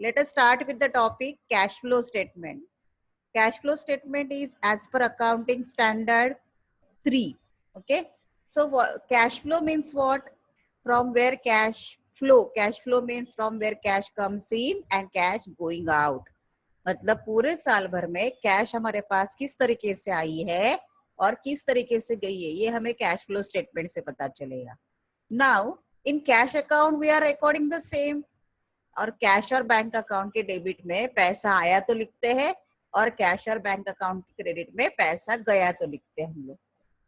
let us start with the topic cash flow statement. Cash flow statement is as per accounting standard 3. Okay, so cash flow means what? From where cash flow? Cash flow means from where cash comes in and cash going out. मतलब पूरे साल भर में cash हमारे पास किस तरीके से आई है और किस तरीके से गई है, ये हमें कैश फ्लो स्टेटमेंट से पता चलेगा. Now in cash account we are recording the same. और कैश और बैंक अकाउंट के डेबिट में पैसा आया तो लिखते हैं और कैश और बैंक अकाउंट के क्रेडिट में पैसा गया तो लिखते हैं हम लोग.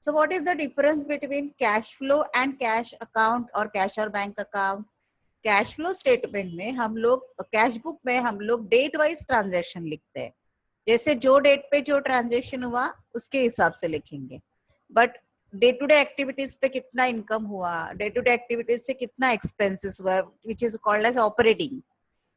So what is the difference between cash flow and cash account और कैश और bank account? Cash flow statement में हम लोग, कैश बुक में हम लोग डेट वाइज ट्रांजेक्शन लिखते हैं. जैसे जो डेट पे जो ट्रांजेक्शन हुआ उसके हिसाब से लिखेंगे. But day to day activities पे कितना इनकम हुआ, डे टू डे एक्टिविटीज से कितना एक्सपेंसेस हुआ, which is called as operating,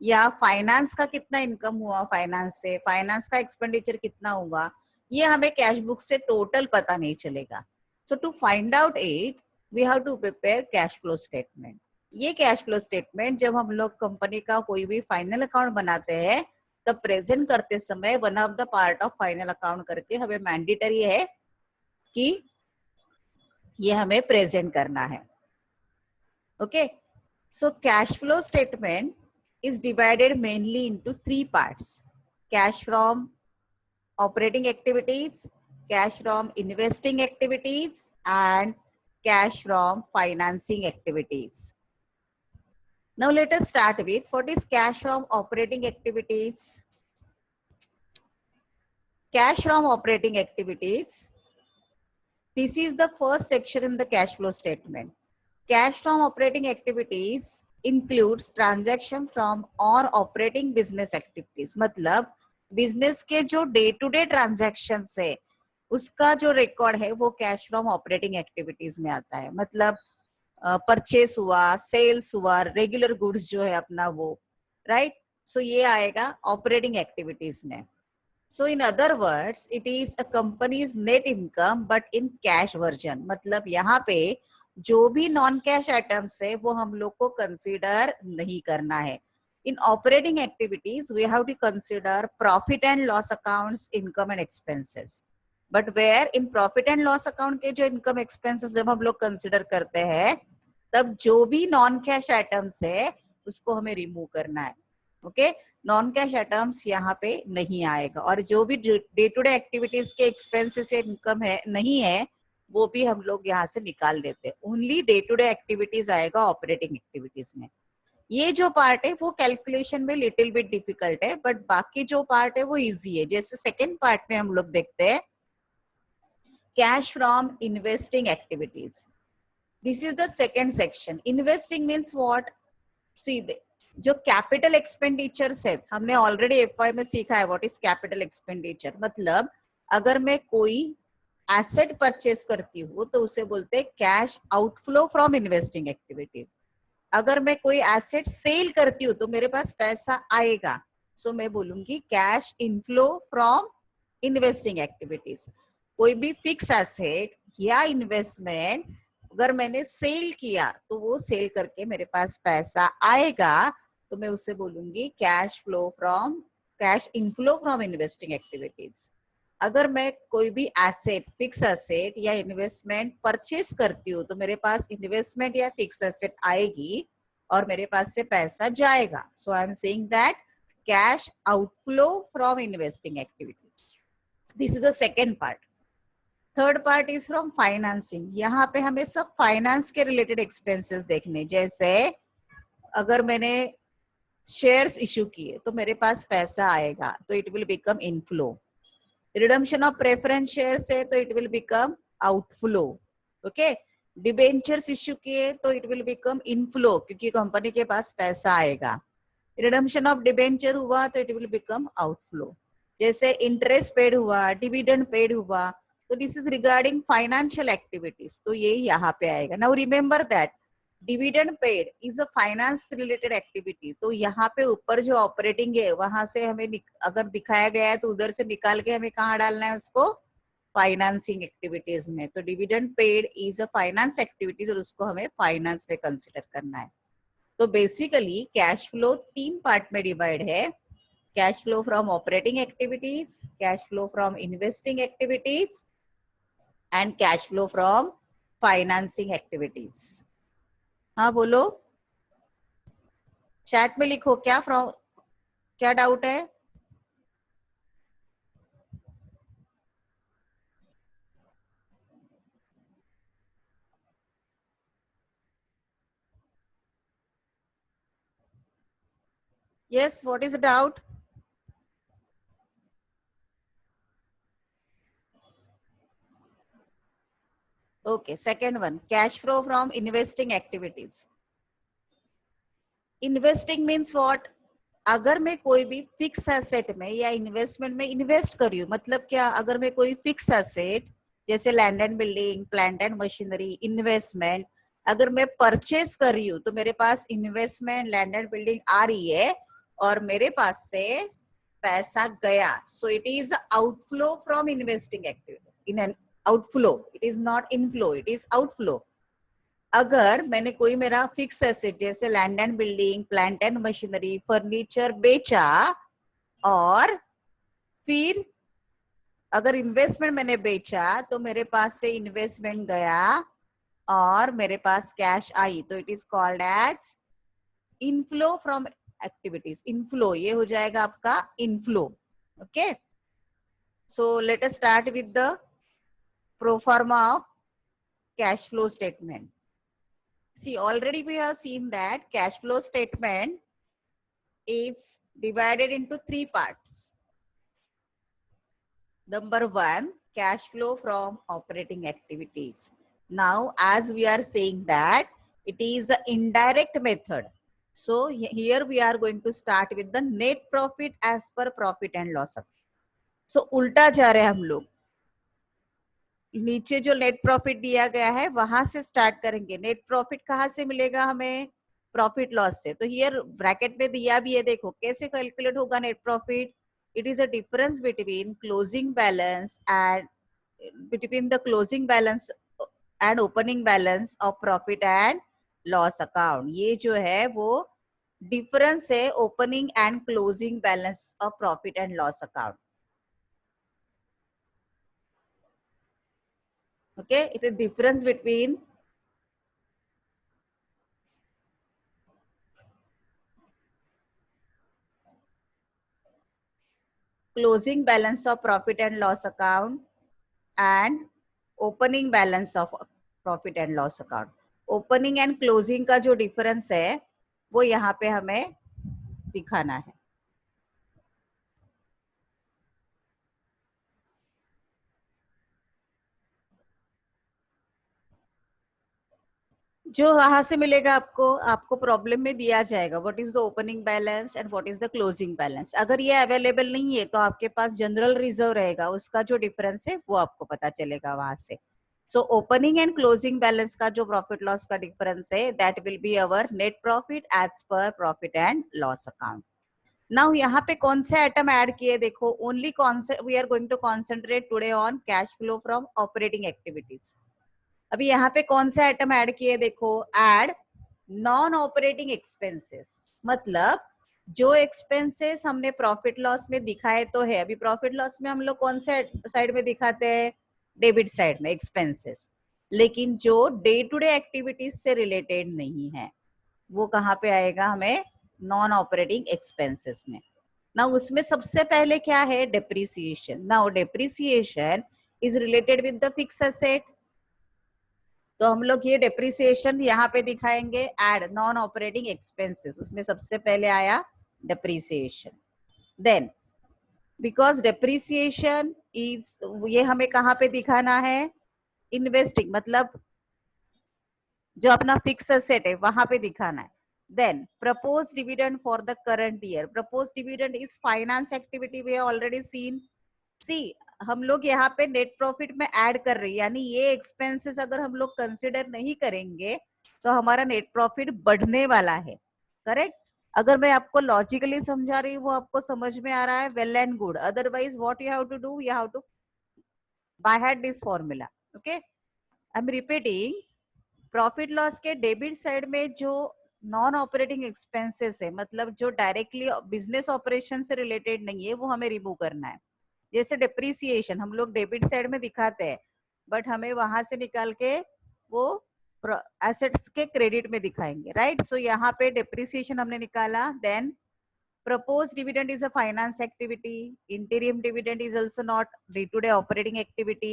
या फाइनेंस का कितना इनकम हुआ, फाइनेंस से फाइनेंस का एक्सपेंडिचर कितना हुआ, ये हमें कैश बुक से टोटल पता नहीं चलेगा. So to find out it we have to prepare cash flow statement. ये कैश फ्लो स्टेटमेंट जब हम लोग कंपनी का कोई भी फाइनल अकाउंट बनाते हैं तब प्रेजेंट करते समय one of the part of final account करके हमें मैंडेटरी है कि ये हमें प्रेजेंट करना है. Okay, so cash flow statement is divided mainly into 3 parts. Cash from operating activities, cash from investing activities and cash from financing activities. Now let us start with what is cash from operating activities. Cash from operating activities. This is the first section in the cash flow statement. Cash from operating activities includes transaction from or operating business activities. मतलब business के जो day to day transactions है उसका जो record है वो cash from operating activities में आता है. मतलब परचेस हुआ, सेल्स हुआ, रेगुलर गुड्स जो है अपना वो, राइट. सो ये आएगा ऑपरेटिंग एक्टिविटीज में. So in other words it is a company's net income but in cash version. मतलब यहाँ पे जो भी नॉन कैश आइटम्स है वो हम लोग को कंसीडर नहीं करना है. In operating activities we have to consider profit and loss accounts, income and expenses. But where in profit and loss account के जो इनकम एक्सपेंसेस जब हम लोग कंसिडर करते हैं तब जो भी नॉन कैश आइटम्स है उसको हमें रिमूव करना है. ओके, नॉन कैश आइटम्स यहाँ पे नहीं आएगा. और जो भी डे टू डे एक्टिविटीज के एक्सपेंसेस या इनकम है नहीं है वो भी हम लोग यहाँ से निकाल देते हैं. Only day to day activities आएगा ऑपरेटिंग एक्टिविटीज में. ये जो पार्ट है वो कैलकुलेशन में लिटिल बिट डिफिकल्ट है बट बाकी जो पार्ट है वो इजी है. जैसे सेकेंड पार्ट में हम लोग देखते हैं cash from investing activities. This is the second section. Investing means what? See, जो कैपिटल एक्सपेंडिचर्स है हमने ऑलरेडी एफवाई में सीखा है. What is capital expenditure? मतलब अगर मैं कोई एसेट परचेस करती हूँ तो उसे बोलते हैं cash outflow from investing activity. अगर मैं कोई एसेट सेल करती हूँ तो मेरे पास पैसा आएगा, सो मैं बोलूंगी cash inflow from investing activities. कोई भी फिक्स एसेट या इन्वेस्टमेंट अगर मैंने सेल किया तो वो सेल करके मेरे पास पैसा आएगा तो मैं उससे बोलूंगी cash inflow from investing activities. अगर मैं कोई भी एसेट, फिक्स एसेट या इन्वेस्टमेंट परचेस करती हूँ तो मेरे पास इन्वेस्टमेंट या फिक्स एसेट आएगी और मेरे पास से पैसा जाएगा. So I am saying that cash outflow from investing activities. This is the second part. Third part is from financing. यहाँ पे हमें सब फाइनेंस के रिलेटेड एक्सपेंसेस देखने. जैसे अगर मैंने शेयर्स इश्यू किए तो मेरे पास पैसा आएगा तो it will become inflow. Redemption of preference shares है तो it will become outflow. Okay, debentures issue किए तो इट विल बिकम इनफ्लो क्योंकि कंपनी के पास पैसा आएगा. रिडम्पशन ऑफ डिबेंचर हुआ तो इट विल बिकम आउटफ्लो. जैसे इंटरेस्ट पेड हुआ, डिविडेंड पेड हुआ, तो this is regarding financial activities, तो ये यहाँ पे आएगा. Now remember that dividend paid is a finance related activity. तो यहाँ पे ऊपर जो ऑपरेटिंग है वहां से हमें अगर दिखाया गया है तो उधर से निकाल के हमें कहाँ डालना है उसको? फाइनेंसिंग एक्टिविटीज में. तो dividend paid is a finance activities और उसको हमें फाइनेंस में कंसिडर करना है. तो बेसिकली कैश फ्लो 3 पार्ट में डिवाइड है, cash flow from operating activities, cash flow from investing activities and cash flow from financing activities. हाँ बोलो, चैट में लिखो क्या डाउट है। Yes, what is the doubt? Okay, second one, cash flow from investing activities. Investing means what? अगर मैं कोई भी फिक्स एसेट में या इन्वेस्टमेंट में इन्वेस्ट कर रही हूँ, मतलब क्या, अगर मैं कोई फिक्स एसेट जैसे land and building, plant and machinery, investment अगर मैं परचेस कर रही हूँ तो मेरे पास इन्वेस्टमेंट, लैंड एंड बिल्डिंग आ रही है और मेरे पास से पैसा गया, so it is outflow from investing activity. In an outflow, it is not inflow, it is outflow. अगर मैंने कोई मेरा फिक्स एसेट जैसे land and building, plant and machinery, furniture बेचा और फिर अगर इन्वेस्टमेंट मैंने बेचा तो मेरे पास से इन्वेस्टमेंट गया और मेरे पास कैश आई, तो it is called as inflow from activities. Inflow ये हो जाएगा आपका inflow. Okay, so let us start with the proforma of cash flow statement. See, already we have seen that cash flow statement is divided into 3 parts. Number 1, cash flow from operating activities. Now, as we are saying that it is an indirect method. So, here we are going to start with the net profit as per profit and loss account. So, उल्टा जा रहे हैं हम लोग, नीचे जो net profit दिया गया है वहां से स्टार्ट करेंगे। नेट प्रॉफिट कहाँ से मिलेगा हमें? प्रॉफिट लॉस से। तो हियर ब्रैकेट में दिया भी है, देखो कैसे कैलकुलेट होगा net profit. It is a difference between closing balance and between the closing balance and opening balance of profit and loss account. ये जो है वो डिफरेंस है opening and closing balance of profit and loss account. Okay, it is difference between closing balance of profit and loss account and opening balance of profit and loss account. Opening and closing का जो difference है वो यहाँ पे हमें दिखाना है। जो वहां से मिलेगा आपको, आपको प्रॉब्लम में दिया जाएगा what is the opening balance and what is the closing balance. अगर ये अवेलेबल नहीं है तो आपके पास जनरल रिजर्व रहेगा, उसका जो डिफरेंस है वो आपको पता चलेगा वहां से। So opening and closing balance का जो प्रॉफिट लॉस का डिफरेंस है that will be our net profit as per profit and loss account. Now यहाँ पे कौन से आइटम ऐड किए देखो, only we are going to concentrate today on cash flow from operating activities. अभी यहाँ पे कौन से आइटम ऐड किए देखो, ऐड नॉन ऑपरेटिंग एक्सपेंसेस। मतलब जो एक्सपेंसेस हमने प्रॉफिट लॉस में दिखाए तो है, अभी प्रॉफिट लॉस में हम लोग कौन से साइड में दिखाते हैं? डेबिट साइड में एक्सपेंसेस। लेकिन जो डे टू डे एक्टिविटीज से रिलेटेड नहीं है वो कहाँ पे आएगा? हमें नॉन ऑपरेटिंग एक्सपेंसेस में। ना उसमें सबसे पहले क्या है? Depreciation. Now depreciation is related with the fix asset, तो हम लोग ये डेप्रिसिएशन यहाँ पे दिखाएंगे एड नॉन ऑपरेटिंग एक्सपेंसेस। उसमें सबसे पहले आया depreciation. Then because depreciation is, ये हमें कहाँ पे दिखाना है? इन्वेस्टिंग, मतलब जो अपना फिक्स एसेट है वहां पे दिखाना है। Then propose dividend for the current year. Propose dividend is finance activity, we have already seen. See, हम लोग यहाँ पे नेट प्रॉफिट में ऐड कर रहे हैं, यानी ये एक्सपेंसेस अगर हम लोग कंसिडर नहीं करेंगे तो हमारा नेट प्रॉफिट बढ़ने वाला है। करेक्ट? अगर मैं आपको लॉजिकली समझा रही हूँ वो आपको समझ में आ रहा है, well and good. Otherwise what you have to do, you have to by heart this formula. Okay, I am repeating. Profit loss के डेबिट साइड में जो नॉन ऑपरेटिंग एक्सपेंसेस है, मतलब जो डायरेक्टली बिजनेस ऑपरेशन से रिलेटेड नहीं है, वो हमें रिमूव करना है। जैसे डिप्रिसिएशन हम लोग डेबिट साइड में दिखाते हैं, बट हमें वहां से निकाल के वो एसेट्स के क्रेडिट में दिखाएंगे, राइट। सो यहाँ पे डिप्रिसिएशन हमने निकाला। Then proposed dividend is a finance activity. Interim dividend is also not day-to-day operating activity.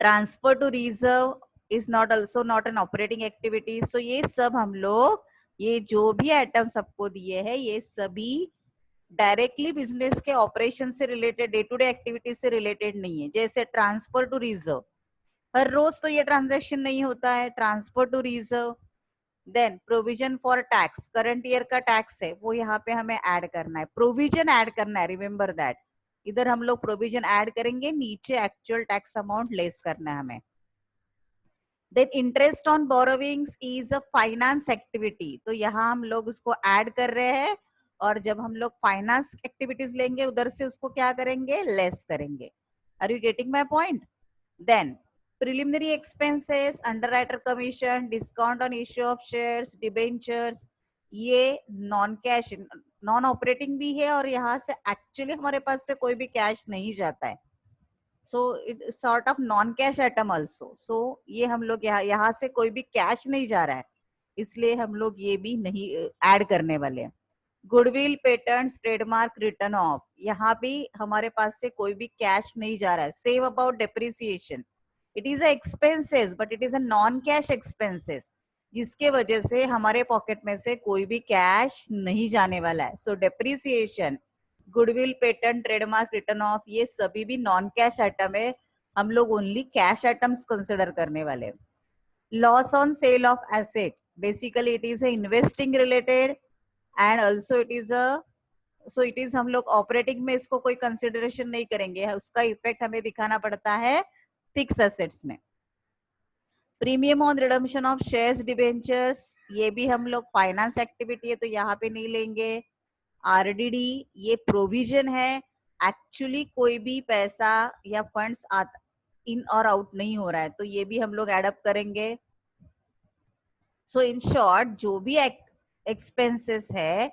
Transfer to reserve is not also not an operating activity. So ये सब हम लोग, ये जो भी आइटम सबको दिए हैं, ये सभी डायरेक्टली बिजनेस के ऑपरेशन से related, day to day activities से रिलेटेड नहीं है। जैसे ट्रांसफर टू रिजर्व, हर रोज तो ये ट्रांजैक्शन नहीं होता है, transfer to reserve. Then provision for tax, current year का टैक्स है वो यहाँ पे हमें ऐड करना है, प्रोविजन ऐड करना है, रिमेंबर दैट। इधर हम लोग प्रोविजन ऐड करेंगे, नीचे एक्चुअल टैक्स अमाउंट लेस करना है हमें। Then interest on borrowings is a finance activity, तो यहाँ हम लोग उसको ऐड कर रहे हैं, और जब हम लोग फाइनेंस एक्टिविटीज लेंगे उधर से उसको क्या करेंगे, लेस करेंगे। Are you getting my point? Then preliminary expenses, underwriter commission, discount on issue of shares, debentures, ये नॉन कैश, नॉन ऑपरेटिंग भी है, और यहाँ से एक्चुअली हमारे पास से कोई भी कैश नहीं जाता है। So it sort of non cash item also. So ये हम लोग यहाँ से कोई भी कैश नहीं जा रहा है, इसलिए हम लोग ये भी नहीं ऐड करने वाले हैं। Goodwill, patents, trademark, return of, यहाँ भी हमारे पास से कोई भी कैश नहीं जा रहा है। Same about depreciation, it is a expenses but it is a non cash expenses, जिसके वजह से हमारे पॉकेट में से कोई भी कैश नहीं जाने वाला है। सो depreciation, goodwill, patent, trademark, return of, ये सभी भी नॉन कैश आइटम है, हम लोग ओनली कैश आइटम्स कंसिडर करने वाले। Loss on sale of asset, basically it is investing related and also it is a, so it is, हम लोग ऑपरेटिंग में इसको कोई कंसिडरेशन नहीं करेंगे, उसका इफेक्ट हमें दिखाना पड़ता है फिक्स एसेट्स में। Premium on redemption of shares, debentures, ये भी हम लोग फाइनेंस एक्टिविटी है तो यहाँ पे नहीं लेंगे। आरडीडी, ये प्रोविजन है, एक्चुअली कोई भी पैसा या फंड्स इन और आउट नहीं हो रहा है, तो ये भी हम लोग एडअप करेंगे। सो इन शॉर्ट, जो भी एक्सपेंसेस है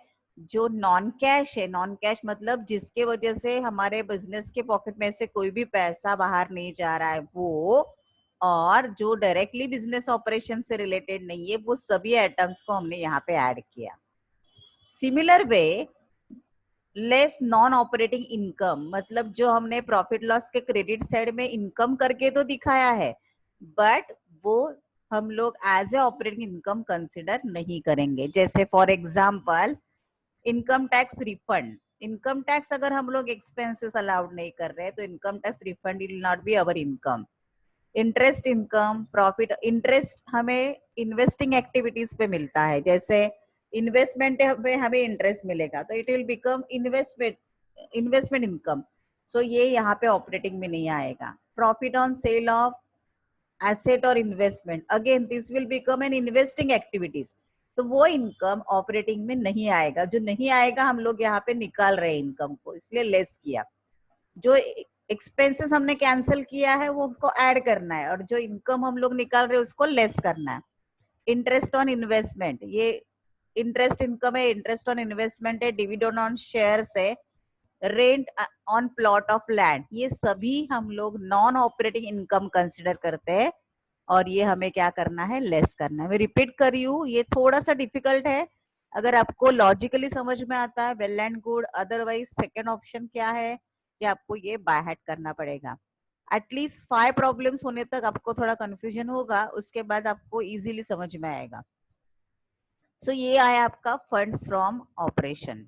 जो नॉन कैश है, नॉन कैश मतलब जिसके वजह से हमारे बिजनेस के पॉकेट में से कोई भी पैसा बाहर नहीं जा रहा है वो, और जो डायरेक्टली बिजनेस ऑपरेशन से रिलेटेड नहीं है, वो सभी आइटम्स को हमने यहाँ पे ऐड किया। Similar way, less non operating income, मतलब जो हमने प्रॉफिट लॉस के क्रेडिट साइड में इनकम करके तो दिखाया है, बट वो हम लोग as a operating income consider नहीं करेंगे। जैसे for example income tax refund, income tax अगर हम लोग एक्सपेंसेस अलाउड नहीं कर रहे तो income tax refund will not be our income. Interest income, profit, interest हमें इन्वेस्टिंग एक्टिविटीज पे मिलता है, जैसे इन्वेस्टमेंट पे हमें इंटरेस्ट मिलेगा तो it will become investment income. So ये यहाँ पे ऑपरेटिंग में नहीं आएगा। Profit on sale of asset और investment, again this will become an investing activities, तो वो इनकम ऑपरेटिंग में नहीं आएगा। जो नहीं आएगा हम लोग यहाँ पे निकाल रहे हैं इनकम को, इसलिए लेस किया। जो एक्सपेंसेस हमने कैंसिल किया है वो उसको ऐड करना है, और जो इनकम हम लोग निकाल रहे हैं उसको लेस करना है। इंटरेस्ट ऑन इन्वेस्टमेंट, ये इंटरेस्ट इनकम है, इंटरेस्ट ऑन इन्वेस्टमेंट है, डिविडेंड ऑन शेयर्स है, rent on plot of land, ये सभी हम लोग नॉन ऑपरेटिंग इनकम कंसिडर करते हैं, और ये हमें क्या करना है, लेस करना है। मैं रिपीट कर रही हूँ, ये थोड़ा सा डिफिकल्ट है, अगर आपको लॉजिकली समझ में आता है well and good, otherwise second option क्या है कि आपको ये बाय हार्ट करना पड़ेगा। एटलीस्ट 5 प्रॉब्लम्स होने तक आपको थोड़ा कंफ्यूजन होगा, उसके बाद आपको इजीली समझ में आएगा। सो ये आया आपका फंड्स फ्रॉम ऑपरेशन।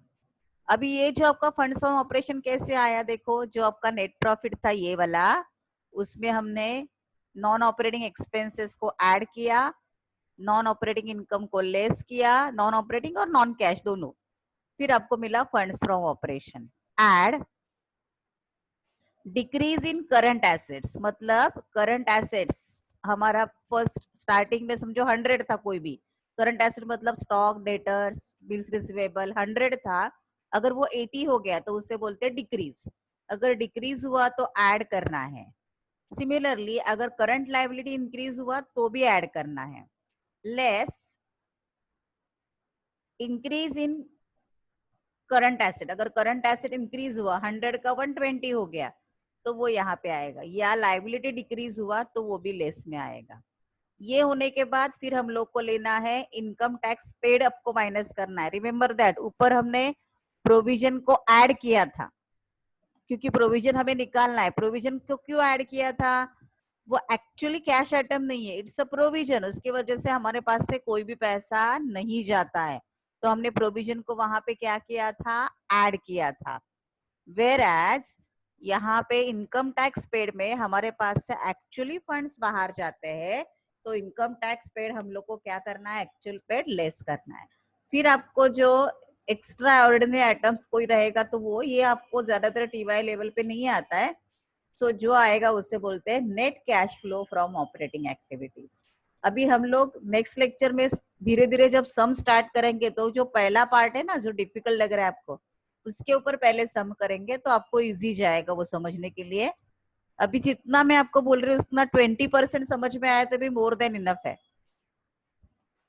अभी ये जो आपका फंड्स फ्रॉम ऑपरेशन कैसे आया, देखो जो आपका नेट प्रॉफिट था ये वाला, उसमें हमने नॉन ऑपरेटिंग एक्सपेंसेस को ऐड किया, नॉन ऑपरेटिंग इनकम को लेस किया, नॉन ऑपरेटिंग और नॉन कैश दोनों, फिर आपको मिला funds from operation. Add decrease in current assets, मतलब करंट एसेट्स हमारा फर्स्ट स्टार्टिंग में समझो 100 था, कोई भी करंट एसेट मतलब स्टॉक, डेटर्स, बिल्स रिसीवेबल 100 था, अगर वो 80 हो गया तो उससे बोलते हैं डिक्रीज। अगर डिक्रीज हुआ तो ऐड करना है। सिमिलरली अगर करंट लायबिलिटी इंक्रीज हुआ तो भी ऐड करना है। Less increase in current asset, अगर करंट एसेट इंक्रीज हुआ 100 का 120 हो गया तो वो यहाँ पे आएगा, या लाइबिलिटी डिक्रीज हुआ तो वो भी लेस में आएगा। ये होने के बाद फिर हम लोग को लेना है इनकम टैक्स पेड, आपको माइनस करना है। रिमेम्बर दैट ऊपर हमने प्रोविजन को ऐड किया था, क्योंकि प्रोविजन हमें निकालना है। प्रोविजन को क्यों ऐड किया था? वो एक्चुअली कैश आइटम नहीं है, इट्स अ प्रोविजन, उसकी वजह से हमारे पास से कोई भी पैसा नहीं जाता है, तो हमने प्रोविजन को वहां पे क्या किया था, ऐड किया था। वेयर एज यहाँ पे इनकम टैक्स पेड में हमारे पास से एक्चुअली फंड्स बाहर जाते हैं, तो इनकम टैक्स पेड हम लोग को क्या करना है, एक्चुअल पेड लेस करना है। फिर आपको जो एक्स्ट्रा ऑर्डिनरी आइटम्स कोई रहेगा तो वो ये आपको ज्यादातर टीवाई लेवल पे नहीं आता है, सो जो आएगा उससे बोलते हैं net cash flow from operating activities. अभी हम लोग नेक्स्ट लेक्चर में धीरे धीरे जब सम स्टार्ट करेंगे तो जो पहला पार्ट है ना, जो डिफिकल्ट लग रहा है आपको, उसके ऊपर पहले सम करेंगे तो आपको इजी जाएगा वो समझने के लिए। अभी जितना मैं आपको बोल रही हूँ उतना 20% समझ में आया तो भी मोर देन इनफ है।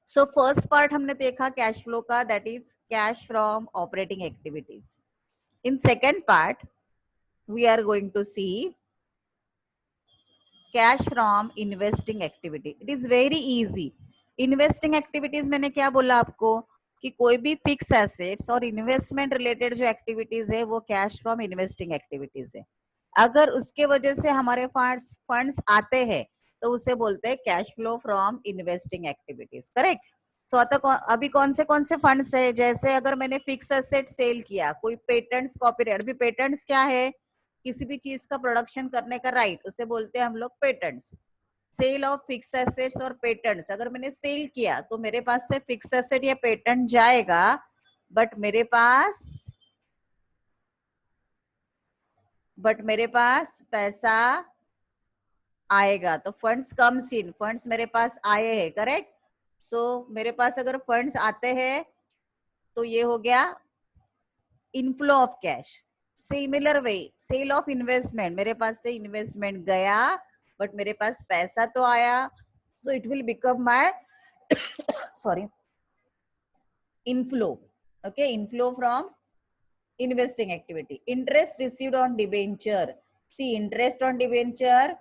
सो फर्स्ट पार्ट हमने देखा कैश फ्लो का, that is cash from operating activities. In second part we are going to see cash from investing activity. It is very easy. Investing activities मैंने क्या बोला आपको कि कोई भी फिक्स एसेट्स और इन्वेस्टमेंट रिलेटेड जो एक्टिविटीज है वो कैश फ्रॉम इन्वेस्टिंग एक्टिविटीज है। अगर उसके वजह से हमारे पास फंड्स आते हैं तो उसे बोलते हैं cash flow from investing activities, correct. So अभी कौन से फंड्स है, जैसे अगर मैंने फिक्स एसेट सेल किया, कोई पेटेंट्स कॉपीराइट, अभी पेटेंट्स क्या है, किसी भी चीज का प्रोडक्शन करने का राइट, उसे बोलते हैं हम लोग patents. Sale of fix assets और पेटेंट्स, अगर मैंने सेल किया तो मेरे पास से फिक्स एसेट या पेटेंट जाएगा, बट मेरे पास पैसा आएगा, तो फंड्स कम्स इन, फंड्स मेरे पास आए हैं, करेक्ट। सो मेरे पास अगर फंड्स आते हैं तो ये हो गया inflow of cash. Similar way sale of investment, मेरे पास से इन्वेस्टमेंट गया बट मेरे पास पैसा तो आया, so it will become my sorry inflow. Okay, inflow from investing activity. Interest received on debenture, see interest on debenture,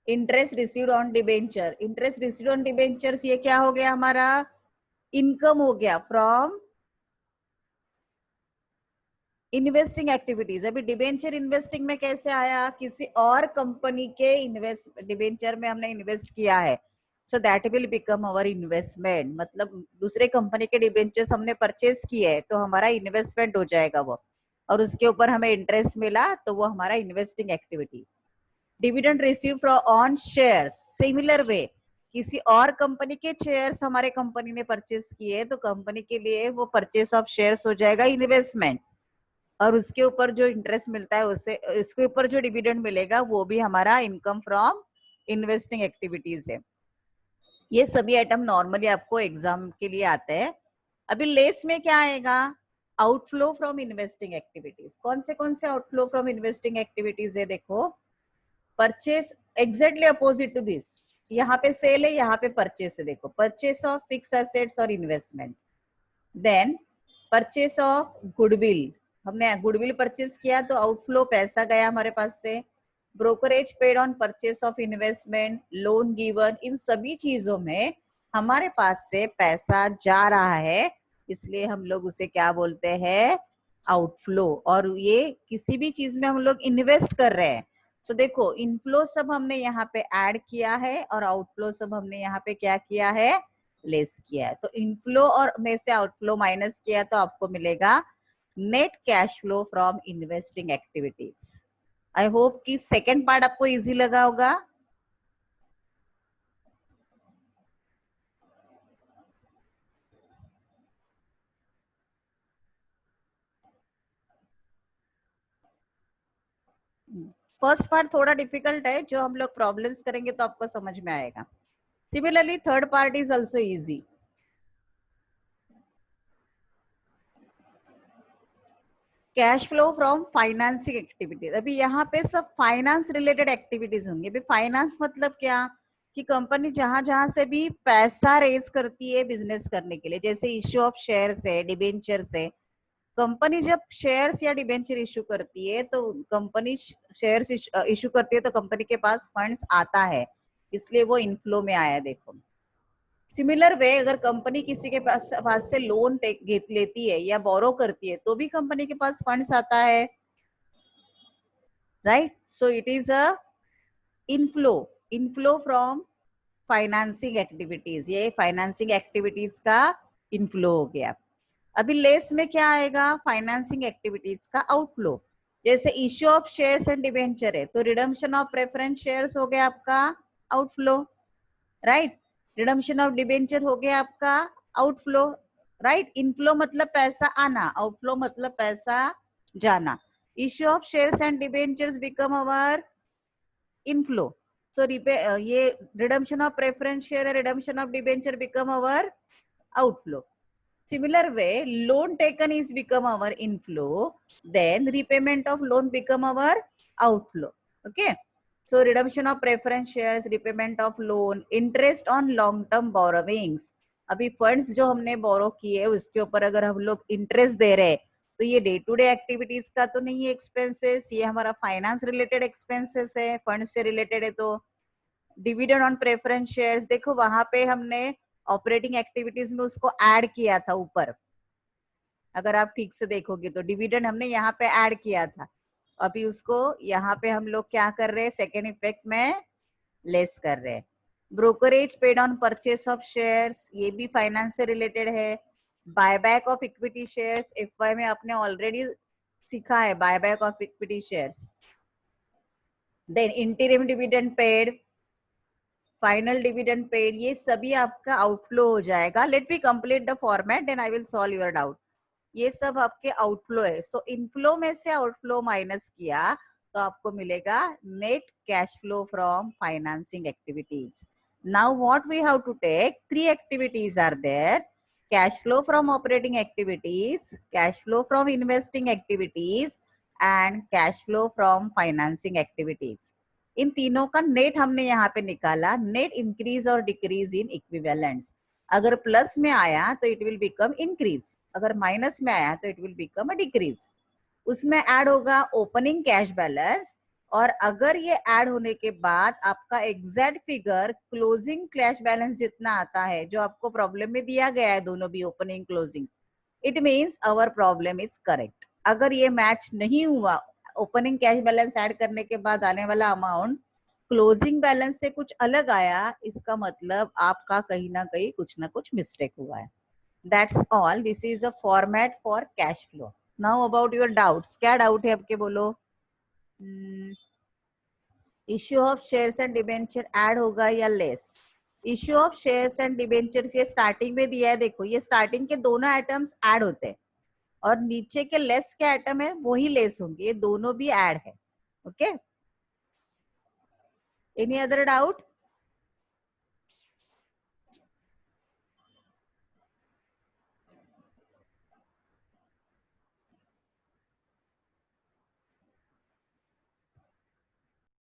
interest received on debenture, interest received on debentures, ये क्या हो गया हमारा, इनकम हो गया फ्रॉम इन्वेस्टिंग एक्टिविटीज। अभी debenture investing में कैसे आया, किसी और कंपनी के इन्वेस्ट डिबेंचर में हमने इन्वेस्ट किया है, so that will become our investment. मतलब दूसरे कंपनी के डिबेंचर्स हमने परचेज किए है तो हमारा इन्वेस्टमेंट हो जाएगा वो, और उसके ऊपर हमें इंटरेस्ट मिला तो वो हमारा investing activity. Dividend receive from on shares, similar way किसी और कंपनी के शेयर्स हमारे कंपनी ने परचेज किए तो कंपनी के लिए वो परचेज ऑफ शेयर्स हो जाएगा इन्वेस्टमेंट, और उसके ऊपर जो इंटरेस्ट मिलता है उससे, इसके ऊपर जो डिविडेंड मिलेगा वो भी हमारा इनकम फ्रॉम इन्वेस्टिंग एक्टिविटीज है। ये सभी आइटम नॉर्मली आपको एग्जाम के लिए आते हैं। अभी लेस में क्या आएगा, आउटफ्लो फ्रॉम इन्वेस्टिंग एक्टिविटीज। कौन से आउटफ्लो फ्रॉम इन्वेस्टिंग एक्टिविटीज है, देखो purchase, exactly opposite to this, यहाँ पे सेल है, यहाँ पे परचेस है। देखो परचेस ऑफ फिक्स एसेट्स और investment, then purchase of goodwill, हमने गुडविल परचेस किया तो आउटफ्लो पैसा गया हमारे पास से। Brokerage paid on purchase of investment, loan given, इन सभी चीजों में हमारे पास से पैसा जा रहा है, इसलिए हम लोग उसे क्या बोलते हैं, आउटफ्लो। और ये किसी भी चीज में हम लोग इन्वेस्ट कर रहे हैं, तो देखो इनफ्लो सब हमने यहाँ पे ऐड किया है और आउटफ्लो सब हमने यहाँ पे क्या किया है, लेस किया है। तो इनफ्लो और में से आउटफ्लो माइनस किया तो आपको मिलेगा net cash flow from investing activities. I hope कि सेकेंड पार्ट आपको इजी लगा होगा। फर्स्ट पार्ट थोड़ा डिफिकल्ट है, जो हम लोग प्रॉब्लम्स करेंगे तो आपको समझ में आएगा। Similarly third part is also easy. Cash flow from financing activities, अभी यहाँ पे सब फाइनेंस रिलेटेड एक्टिविटीज होंगे। अभी फाइनेंस मतलब क्या, कि कंपनी जहां जहां से भी पैसा रेज करती है बिजनेस करने के लिए, जैसे इश्यू ऑफ शेयर्स है, डिबेंचर्स है, कंपनी जब शेयर्स या डिबेंचर इशू करती है तो कंपनी शेयर्स इशू करती है तो कंपनी के पास फंड्स आता है, इसलिए वो इनफ्लो में आया। देखो सिमिलर वे अगर कंपनी किसी के पास से लोन लेती है या बोरो करती है तो भी कंपनी के पास फंड्स आता है, right. So it is a inflow from financing activities, ये फाइनेंसिंग एक्टिविटीज का इनफ्लो हो गया। अभी लेस में क्या आएगा, फाइनेंसिंग एक्टिविटीज का आउटफ्लो। जैसे issue of shares and debenture है तो रिडम्पशन ऑफ प्रेफरेंस शेयर्स हो गया आपका outflow, right. Redemption of debenture हो गया आपका आउटफ्लो, राइट। इनफ्लो मतलब पैसा आना, आउटफ्लो मतलब पैसा जाना। Issue of shares and debentures become our inflow, so ये redemption of preference share, redemption of debenture become our outflow. Similar way, loan taken is become our inflow, then repayment of loan become our outflow. Okay. So redemption of preference shares, repayment of loan, interest on long term borrowings. अभी funds जो हमने बोरो किए उसके ऊपर अगर हम लोग interest दे रहे हैं तो ये डे टू डे एक्टिविटीज का तो नहीं है एक्सपेंसेस, ये हमारा फाइनेंस रिलेटेड एक्सपेंसेस है, फंड से रिलेटेड है। तो डिविडेंड ऑन प्रेफरेंस शेयर्स, देखो वहां पे हमने ऑपरेटिंग एक्टिविटीज में उसको ऐड किया था ऊपर, अगर आप ठीक से देखोगे तो डिविडेंड हमने यहाँ पे ऐड किया था, अभी उसको यहाँ पे हम लोग क्या कर रहे हैं, सेकेंड इफेक्ट में लेस कर रहे हैं। Brokerage paid on purchase of shares, ये भी फाइनेंस से रिलेटेड है। Buyback of equity shares, FY में आपने ऑलरेडी सीखा है buyback of equity shares. Then interim dividend paid, final dividend paid, ये सभी आपका आउटफ्लो हो जाएगा। Let me complete the format then I will solve your doubt. ये सब आपके आउटफ्लो है। सो इनफ्लो में से आउटफ्लो माइनस किया तो आपको मिलेगा net cash flow from financing activities. Now what we have to take, 3 activities are there, cash flow from operating activities, cash flow from investing activities and cash flow from financing activities. इन तीनों का net हमने यहाँ पे निकाला, net increase और decrease in equivalents. अगर plus में आया तो इट विल बिकम इंक्रीज, अगर माइनस में आया तो it will become a decrease. उसमें ऐड होगा ओपनिंग कैश बैलेंस, और अगर ये ऐड होने के बाद आपका exact figure closing cash balance जितना आता है जो आपको प्रॉब्लम में दिया गया है, दोनों भी opening closing, it means our problem is correct. अगर ये मैच नहीं हुआ, ओपनिंग कैश बैलेंस ऐड करने के बाद आने वाला अमाउंट क्लोजिंग बैलेंस से कुछ अलग आया, इसका मतलब आपका कहीं ना कहीं कुछ ना कुछ मिस्टेक हुआ है। That's all, this is a format for cash flow. Now about your doubts, क्या डाउट है आपके, बोलो। Issue of shares and debenture add होगा या less? Issue of shares and debentures ये स्टार्टिंग में दिया है, देखो ये स्टार्टिंग के दोनों आइटम्स ऐड होते हैं और नीचे के लेस के आइटम है वही लेस होंगे, ये दोनों भी ऐड है। Okay, any other doubt?